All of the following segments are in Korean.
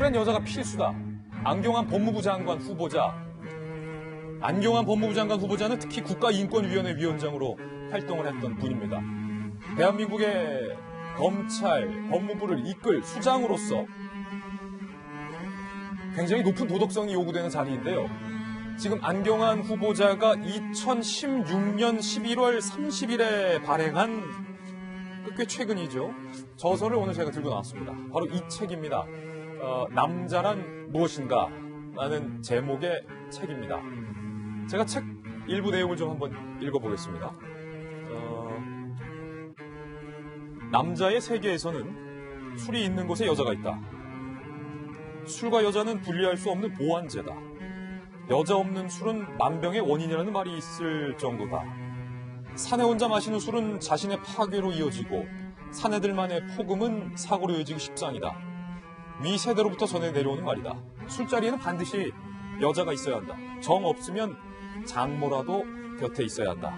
술엔 여자가 필수다. 안경환 법무부 장관 후보자. 안경환 법무부 장관 후보자는 특히 국가인권위원회 위원장으로 활동을 했던 분입니다. 대한민국의 검찰, 법무부를 이끌 수장으로서 굉장히 높은 도덕성이 요구되는 자리인데요. 지금 안경환 후보자가 2016년 11월 30일에 발행한 꽤 최근이죠. 저서를 오늘 제가 들고 나왔습니다. 바로 이 책입니다. 남자란 무엇인가? 라는 제목의 책입니다. 제가 책 일부 내용을 좀 한번 읽어보겠습니다. 남자의 세계에서는 술이 있는 곳에 여자가 있다. 술과 여자는 분리할 수 없는 보완제다. 여자 없는 술은 만병의 원인이라는 말이 있을 정도다. 사내 혼자 마시는 술은 자신의 파괴로 이어지고 사내들만의 폭음은 사고로 이어지기 십상이다. 위 세대로부터 전해 내려오는 말이다. 술자리에는 반드시 여자가 있어야 한다. 정 없으면 장모라도 곁에 있어야 한다.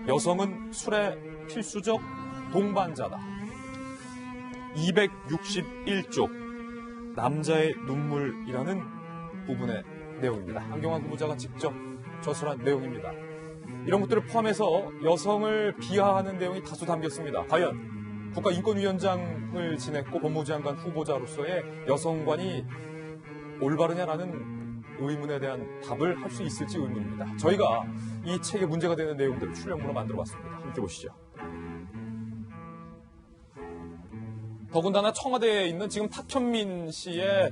여성은 술의 필수적 동반자다. 261쪽 남자의 눈물이라는 부분의 내용입니다. 안경환 후보자가 직접 저술한 내용입니다. 이런 것들을 포함해서 여성을 비하하는 내용이 다수 담겼습니다. 과연 국가인권위원장을 지냈고 법무부 장관 후보자로서의 여성관이 올바르냐라는 의문에 대한 답을 할 수 있을지 의문입니다. 저희가 이 책에 문제가 되는 내용들을 출연문으로 만들어봤습니다. 함께 보시죠. 더군다나 청와대에 있는 지금 탁현민 씨의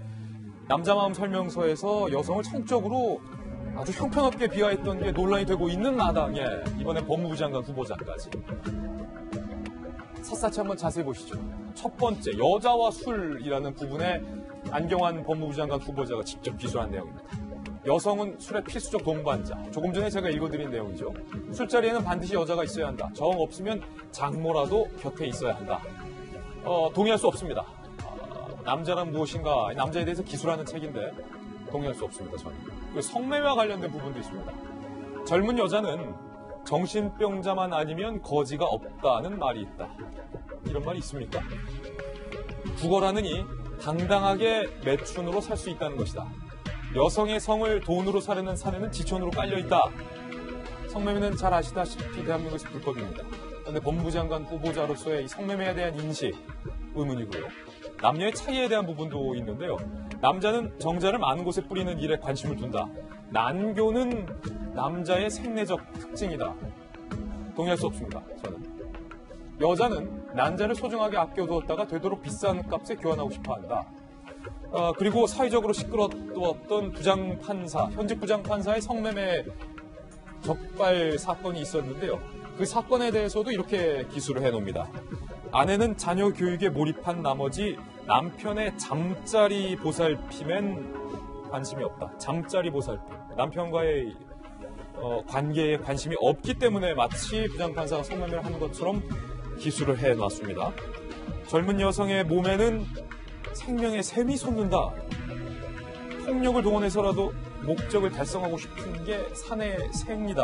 남자마음 설명서에서 여성을 성적으로 아주 형편없게 비하했던 게 논란이 되고 있는 마당에 이번에 법무부 장관 후보자까지. 샅샅이 한번 자세히 보시죠. 첫 번째, 여자와 술이라는 부분에 안경환 법무부 장관 후보자가 직접 기술한 내용입니다. 여성은 술의 필수적 동반자. 조금 전에 제가 읽어드린 내용이죠. 술자리에는 반드시 여자가 있어야 한다. 정 없으면 장모라도 곁에 있어야 한다. 동의할 수 없습니다. 남자란 무엇인가, 남자에 대해서 기술하는 책인데 동의할 수 없습니다, 저는. 그리고 성매매와 관련된 부분도 있습니다. 젊은 여자는 정신병자만 아니면 거지가 없다는 말이 있다. 이런 말이 있습니까? 국어라느니 당당하게 매춘으로 살 수 있다는 것이다. 여성의 성을 돈으로 사려는 사내는 지천으로 깔려있다. 성매매는 잘 아시다시피 대한민국에서 불법입니다. 그런데 법무부 장관 후보자로서의 이 성매매에 대한 인식, 의문이고요. 남녀의 차이에 대한 부분도 있는데요. 남자는 정자를 많은 곳에 뿌리는 일에 관심을 둔다. 난교는 남자의 생리적 특징이다. 동의할 수 없습니다, 저는. 여자는 난자를 소중하게 아껴두었다가 되도록 비싼 값에 교환하고 싶어한다. 그리고 사회적으로 시끄러웠던 부장판사, 현직 부장판사의 성매매 적발 사건이 있었는데요. 그 사건에 대해서도 이렇게 기술을 해놓습니다. 아내는 자녀 교육에 몰입한 나머지 남편의 잠자리 보살핌엔 관심이 없다. 잠자리 보살핌. 남편과의 관계에 관심이 없기 때문에 마치 부장판사가 성매매를 하는 것처럼 기술을 해놨습니다. 젊은 여성의 몸에는 생명의 샘이 솟는다. 폭력을 동원해서라도 목적을 달성하고 싶은 게 사내의 생이다.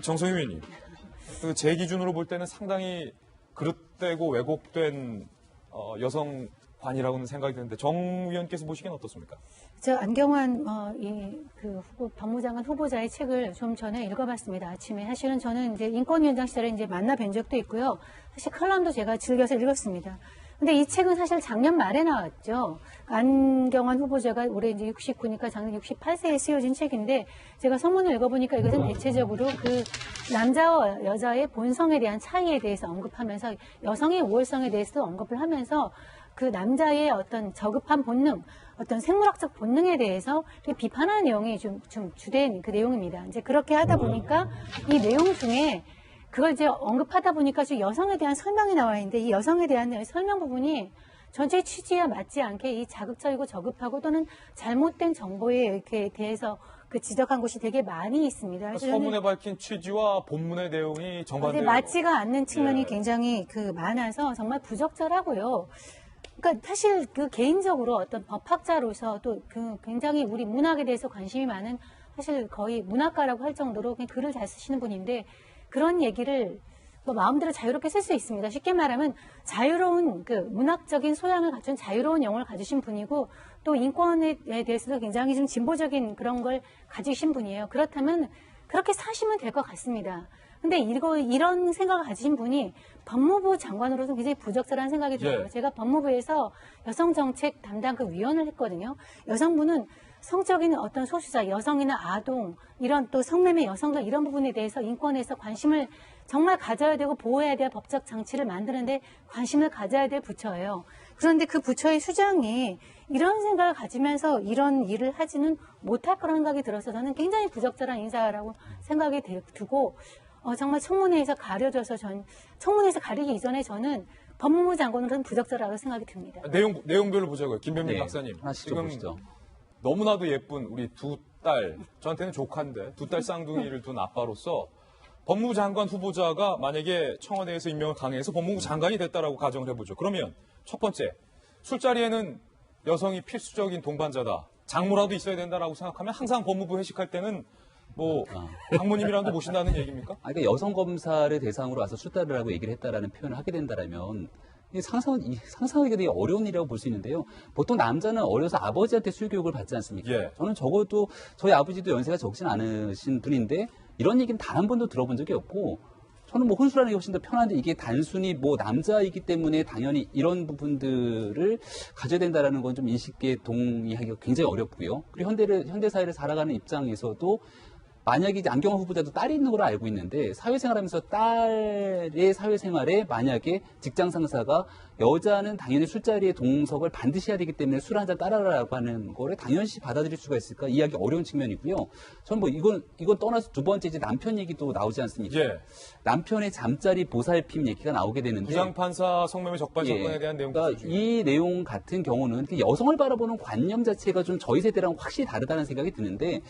정성희 의원님, 제 기준으로 볼 때는 상당히 그릇되고 왜곡된 여성관이라고는 생각이 드는데 정 의원께서 보시기엔 어떻습니까? 저 안경환 법무장관 후보자의 책을 좀 전에 읽어봤습니다. 아침에. 사실은 저는 이제 인권위원장 시절에 이제 만나 뵌 적도 있고요. 사실 칼럼도 제가 즐겨서 읽었습니다. 근데 이 책은 사실 작년 말에 나왔죠. 안경환 후보자가 올해 이제 69니까 작년 68세에 쓰여진 책인데 제가 서문을 읽어보니까 이것은 대체적으로 그 남자와 여자의 본성에 대한 차이에 대해서 언급하면서 여성의 우월성에 대해서도 언급을 하면서 그 남자의 어떤 저급한 본능, 어떤 생물학적 본능에 대해서 비판하는 내용이 좀 주된 그 내용입니다. 이제 그렇게 하다 보니까 이 내용 중에 그걸 이제 언급하다 보니까 지금 여성에 대한 설명이 나와 있는데 이 여성에 대한 설명 부분이 전체 취지와 맞지 않게 이 자극적이고 저급하고 또는 잘못된 정보에 이렇게 대해서 그 지적한 곳이 되게 많이 있습니다. 서문에 밝힌 취지와 본문의 내용이 정반대로 맞지가 않는 측면이 굉장히 그 많아서 정말 부적절하고요. 그러니까 사실 그 개인적으로 어떤 법학자로서 또 그 굉장히 우리 문학에 대해서 관심이 많은 사실 거의 문학가라고 할 정도로 그냥 글을 잘 쓰시는 분인데 그런 얘기를 뭐 마음대로 자유롭게 쓸 수 있습니다. 쉽게 말하면 자유로운 그 문학적인 소양을 갖춘 자유로운 영혼을 가지신 분이고 또 인권에 대해서도 굉장히 좀 진보적인 그런 걸 가지신 분이에요. 그렇다면 그렇게 사시면 될 것 같습니다. 근데 이런 생각을 가지신 분이 법무부 장관으로서 굉장히 부적절한 생각이 들어요. 예. 제가 법무부에서 여성정책 담당 그 위원을 했거든요. 여성부는 성적인 어떤 소수자, 여성이나 아동, 이런 또 성매매 여성들 이런 부분에 대해서 인권에서 관심을 정말 가져야 되고 보호해야 될 법적 장치를 만드는데 관심을 가져야 될 부처예요. 그런데 그 부처의 수장이 이런 생각을 가지면서 이런 일을 하지는 못할 거라는 생각이 들어서 저는 굉장히 부적절한 인사라고 생각이 두고 정말 청문회에서 청문회에서 가리기 이전에 저는 법무부 장관으로는 부적절하다고 생각이 듭니다. 내용별로 보자고요. 김변민 네, 박사님. 하나씩 지금 보시죠. 너무나도 예쁜 우리 두 딸, 저한테는 조카인데 두 딸 쌍둥이를 둔 아빠로서 법무부 장관 후보자가 만약에 청와대에서 임명을 강행해서 법무부 장관이 됐다라고 가정을 해보죠. 그러면 첫 번째, 술자리에는 여성이 필수적인 동반자다. 장모라도 있어야 된다라고 생각하면 항상 법무부 회식할 때는 뭐 장모님이라도 모신다는 얘기입니까? 그러니까 여성 검사를 대상으로 와서 출타를 하고 얘기를 했다라는 표현을 하게 된다라면 상상하기가 되게 어려운 일이라고 볼 수 있는데요. 보통 남자는 어려서 아버지한테 술교육을 받지 않습니까? 예. 저는 적어도 저희 아버지도 연세가 적진 않으신 분인데 이런 얘기는 단 한 번도 들어본 적이 없고 저는 뭐 혼술하는 게 훨씬 더 편한데 이게 단순히 뭐 남자이기 때문에 당연히 이런 부분들을 가져야 된다라는 건 좀 인식에 동의하기가 굉장히 어렵고요. 그리고 현대 사회를 살아가는 입장에서도 만약에 이제 안경화 후보자도 딸이 있는 걸로 알고 있는데 사회생활하면서 딸의 사회생활에 만약에 직장 상사가 여자는 당연히 술자리에 동석을 반드시 해야 되기 때문에 술 한잔 따라라라고 하는 거를 당연시 받아들일 수가 있을까 이해하기 어려운 측면이고요. 저는 뭐 이건 떠나서 두 번째 이제 남편 얘기도 나오지 않습니까? 예. 남편의 잠자리 보살핌 얘기가 나오게 되는데 부장판사 성매매 적발 사건에 대한 내용. 그러니까 이 내용 같은 경우는 여성을 바라보는 관념 자체가 좀 저희 세대랑 확실히 다르다는 생각이 드는데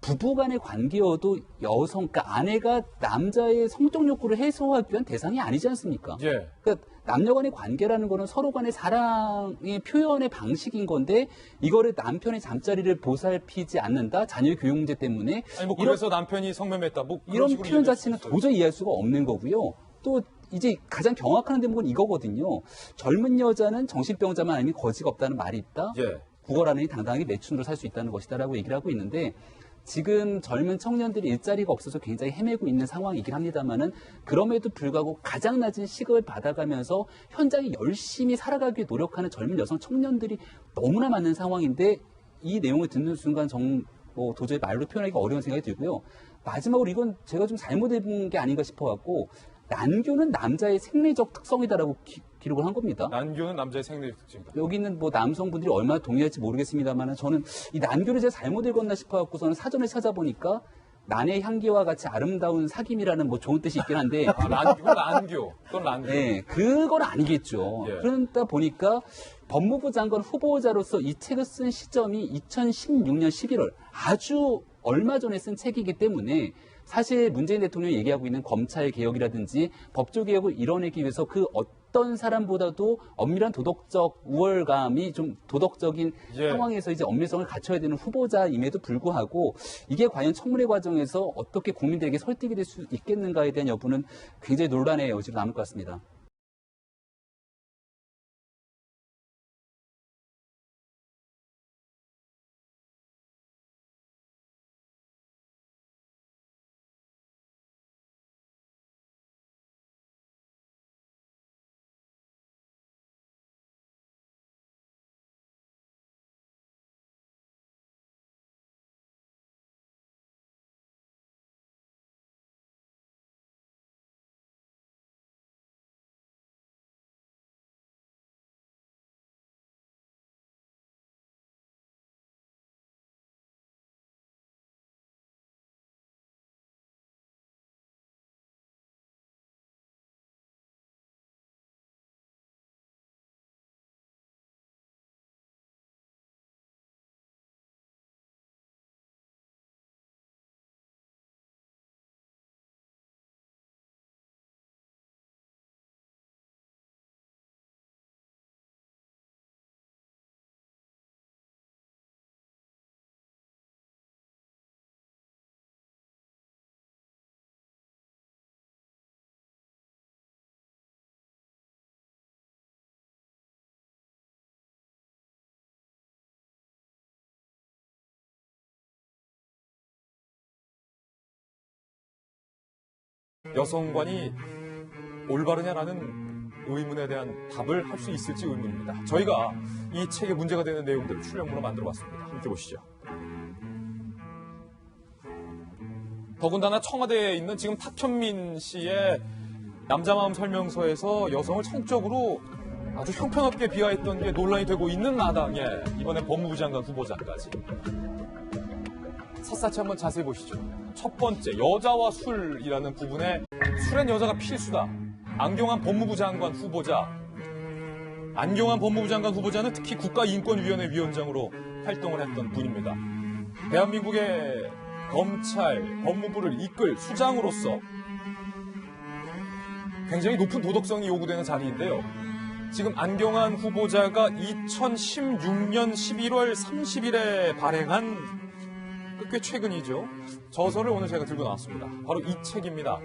부부 간의 관계여도 그러니까 아내가 남자의 성적 욕구를 해소하기 위한 대상이 아니지 않습니까? 예. 그러니까 남녀 간의 관계라는 거는 서로 간의 사랑의 표현의 방식인 건데 이거를 남편의 잠자리를 보살피지 않는다? 자녀의 교육 문제 때문에 아니 뭐 그래서 남편이 성매매했다. 뭐 그런 이런 식으로 표현 얘기할 자체는 수 있어요. 도저히 이해할 수가 없는 거고요. 또 이제 가장 경악하는 대목은 이거거든요. 젊은 여자는 정신병자만 아니면 거지가 없다는 말이 있다. 예. 국어라는 당당하게 매춘으로 살 수 있다는 것이다라고 얘기를 하고 있는데 지금 젊은 청년들이 일자리가 없어서 굉장히 헤매고 있는 상황이긴 합니다만은 그럼에도 불구하고 가장 낮은 시급을 받아가면서 현장에 열심히 살아가기 위해 노력하는 젊은 여성 청년들이 너무나 많은 상황인데 이 내용을 듣는 순간 도저히 말로 표현하기가 어려운 생각이 들고요. 마지막으로 이건 제가 좀 잘못해 본 게 아닌가 싶어갖고 난교는 남자의 생리적 특성이다라고 기록을 한 겁니다. 난교는 남자의 생리적 특징이다. 여기 있는 뭐 남성분들이 얼마나 동의할지 모르겠습니다만 저는 이 난교를 제가 잘못 읽었나 싶어갖고서는 사전을 찾아보니까 난의 향기와 같이 아름다운 사귐이라는 뭐 좋은 뜻이 있긴 한데 난교. 그건 난교. 네, 그건 아니겠죠. 예. 그러다 보니까 법무부 장관 후보자로서 이 책을 쓴 시점이 2016년 11월 아주 얼마 전에 쓴 책이기 때문에 사실 문재인 대통령이 얘기하고 있는 검찰 개혁이라든지 법조 개혁을 이뤄내기 위해서 그 어떤 사람보다도 엄밀한 도덕적 우월감이 좀 도덕적인 예. 상황에서 이제 엄밀성을 갖춰야 되는 후보자임에도 불구하고 이게 과연 청문회 과정에서 어떻게 국민들에게 설득이 될 수 있겠는가에 대한 여부는 굉장히 논란의 여지로 남을 것 같습니다. 여성관이 올바르냐라는 의문에 대한 답을 할 수 있을지 의문입니다. 저희가 이 책에 문제가 되는 내용들을 출연문으로 만들어봤습니다. 함께 보시죠. 더군다나 청와대에 있는 지금 탁현민 씨의 남자 마음 설명서에서 여성을 성적으로 아주 형편없게 비하했던 게 논란이 되고 있는 마당에 이번에 법무부 장관 후보자까지. 샅샅이 한번 자세히 보시죠. 첫 번째, 여자와 술이라는 부분에 술엔 여자가 필수다. 안경환 법무부 장관 후보자. 안경환 법무부 장관 후보자는 특히 국가인권위원회 위원장으로 활동을 했던 분입니다. 대한민국의 검찰, 법무부를 이끌 수장으로서 굉장히 높은 도덕성이 요구되는 자리인데요. 지금 안경환 후보자가 2016년 11월 30일에 발행한 꽤 최근이죠. 저서를 오늘 제가 들고 나왔습니다. 바로 이 책입니다.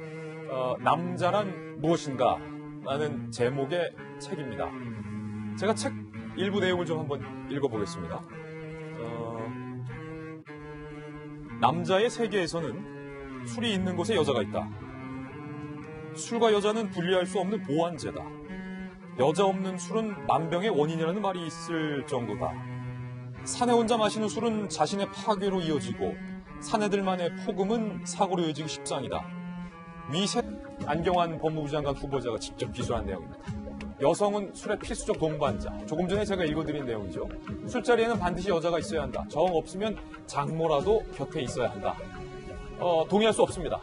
남자란 무엇인가? 라는 제목의 책입니다. 제가 책 일부 내용을 좀 한번 읽어보겠습니다. 남자의 세계에서는 술이 있는 곳에 여자가 있다. 술과 여자는 분리할 수 없는 보완제다. 여자 없는 술은 만병의 원인이라는 말이 있을 정도다. 사내 혼자 마시는 술은 자신의 파괴로 이어지고 사내들만의 폭음은 사고로 이어지기 십상이다. 위세 안경환 법무부 장관 후보자가 직접 기술한 내용입니다. 여성은 술의 필수적 동반자. 조금 전에 제가 읽어드린 내용이죠. 술자리에는 반드시 여자가 있어야 한다. 정 없으면 장모라도 곁에 있어야 한다. 동의할 수 없습니다.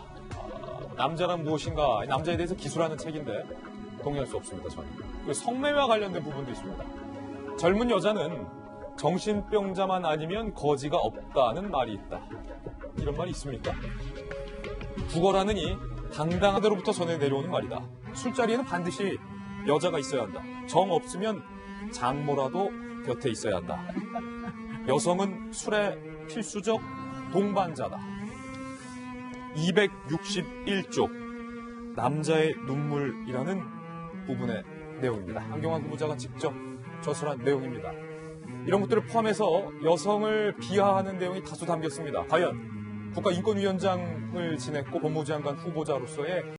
남자란 무엇인가, 남자에 대해서 기술하는 책인데 동의할 수 없습니다. 저는. 그리고 성매매와 관련된 부분도 있습니다. 젊은 여자는 정신병자만 아니면 거지가 없다는 말이 있다. 이런 말이 있습니까? 국어라느니 당당한 대로부터 전해 내려오는 말이다. 술자리에는 반드시 여자가 있어야 한다. 정 없으면 장모라도 곁에 있어야 한다. 여성은 술의 필수적 동반자다. 261쪽 남자의 눈물이라는 부분의 내용입니다. 안경환 후보자가 직접 저술한 내용입니다. 이런 것들을 포함해서 여성을 비하하는 내용이 다수 담겼습니다. 과연 국가인권위원장을 지냈고 법무부 장관 후보자로서의